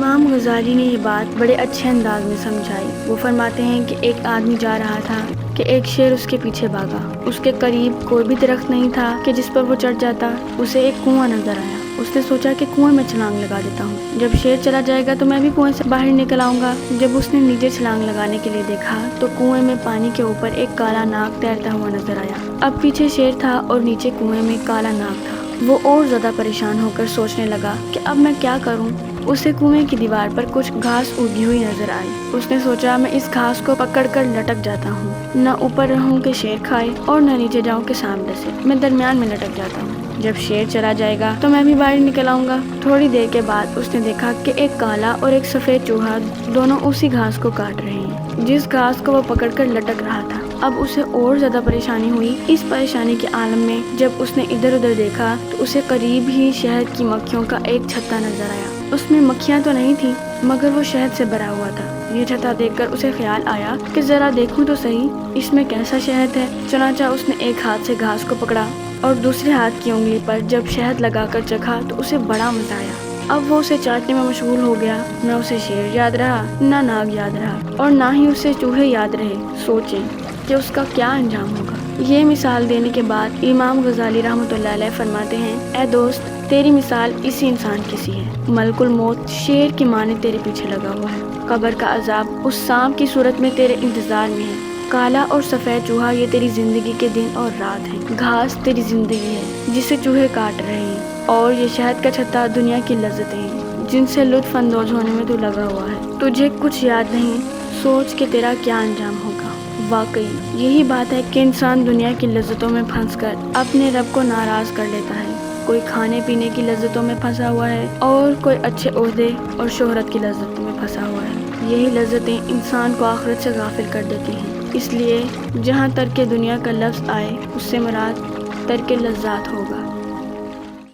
امام غزالی نے یہ بات بڑے اچھے انداز میں سمجھائی۔ وہ فرماتے ہیں کہ ایک آدمی جا رہا تھا کہ ایک شیر اس کے پیچھے بھاگا۔ اس کے قریب کوئی بھی درخت نہیں تھا کہ جس پر وہ چڑھ جاتا۔ اسے ایک کنواں نظر آیا۔ اس نے سوچا کہ کنویں میں چھلانگ لگا دیتا ہوں، جب شیر چلا جائے گا تو میں بھی کنویں سے باہر نکل آؤں گا۔ جب اس نے نیچے چھلانگ لگانے کے لیے دیکھا تو کنویں میں پانی کے اوپر ایک کالا ناگ تیرتا ہوا نظر آیا۔ اب پیچھے شیر تھا اور نیچے کنویں میں کالا ناگ تھا۔ وہ اور زیادہ پریشان ہو کر سوچنے لگا کہ اب میں کیا کروں۔ اسے کنویں کی دیوار پر کچھ گھاس اگی ہوئی نظر آئی۔ اس نے سوچا میں اس گھاس کو پکڑ کر لٹک جاتا ہوں، نہ اوپر رہوں کہ شیر کھائے اور نہ نیچے جاؤں کہ سانپ ڈسے، میں درمیان میں لٹک جاتا ہوں۔ جب شیر چلا جائے گا تو میں بھی باہر نکل آؤں گا۔ تھوڑی دیر کے بعد اس نے دیکھا کہ ایک کالا اور ایک سفید چوہا دونوں اسی گھاس کو کاٹ رہے ہیں جس گھاس کو وہ پکڑ کر لٹک رہا تھا۔ اب اسے اور زیادہ پریشانی ہوئی۔ اس پریشانی کے عالم میں جب اس نے ادھر ادھر دیکھا تو اسے قریب ہی شہد کی مکھیوں کا ایک چھتا نظر آیا۔ اس میں مکھیاں تو نہیں تھیں مگر وہ شہد سے بھرا ہوا تھا۔ یہ چھتا دیکھ کر اسے خیال آیا کہ ذرا دیکھوں تو صحیح اس میں کیسا شہد ہے۔ چنانچہ اس نے ایک ہاتھ سے گھاس کو پکڑا اور دوسرے ہاتھ کی انگلی پر جب شہد لگا کر چکھا تو اسے بڑا مزہ آیا۔ اب وہ اسے چاٹنے میں مشغول ہو گیا۔ نہ اسے شیر یاد رہا، نہ ناگ یاد رہا، اور نہ ہی اسے چوہے یاد رہے۔ سوچیں کہ اس کا کیا انجام ہوگا۔ یہ مثال دینے کے بعد امام غزالی رحمۃ اللہ علیہ فرماتے ہیں، اے دوست، تیری مثال اسی انسان کی سی ہے۔ ملک الموت شیر کی ماں نے تیرے پیچھے لگا ہوا ہے۔ قبر کا عذاب اس سانپ کی صورت میں تیرے انتظار میں ہے۔ کالا اور سفید چوہا یہ تیری زندگی کے دن اور رات ہیں۔ گھاس تیری زندگی ہے جسے چوہے کاٹ رہے ہیں، اور یہ شہد کا چھتا دنیا کی لذتیں ہیں جن سے لطف اندوز ہونے میں تو لگا ہوا ہے۔ تجھے کچھ یاد نہیں، سوچ کہ تیرا کیا انجام ہوگا۔ واقعی یہی بات ہے کہ انسان دنیا کی لذتوں میں پھنس کر اپنے رب کو ناراض کر لیتا ہے۔ کوئی کھانے پینے کی لذتوں میں پھنسا ہوا ہے اور کوئی اچھے عہدے اور شہرت کی لذتوں میں پھنسا ہوا ہے۔ یہی لذتیں انسان کو آخرت سے غافل کر دیتی ہیں۔ اس لیے جہاں ترک دنیا کا لفظ آئے اس سے مراد ترک لذات ہوگا۔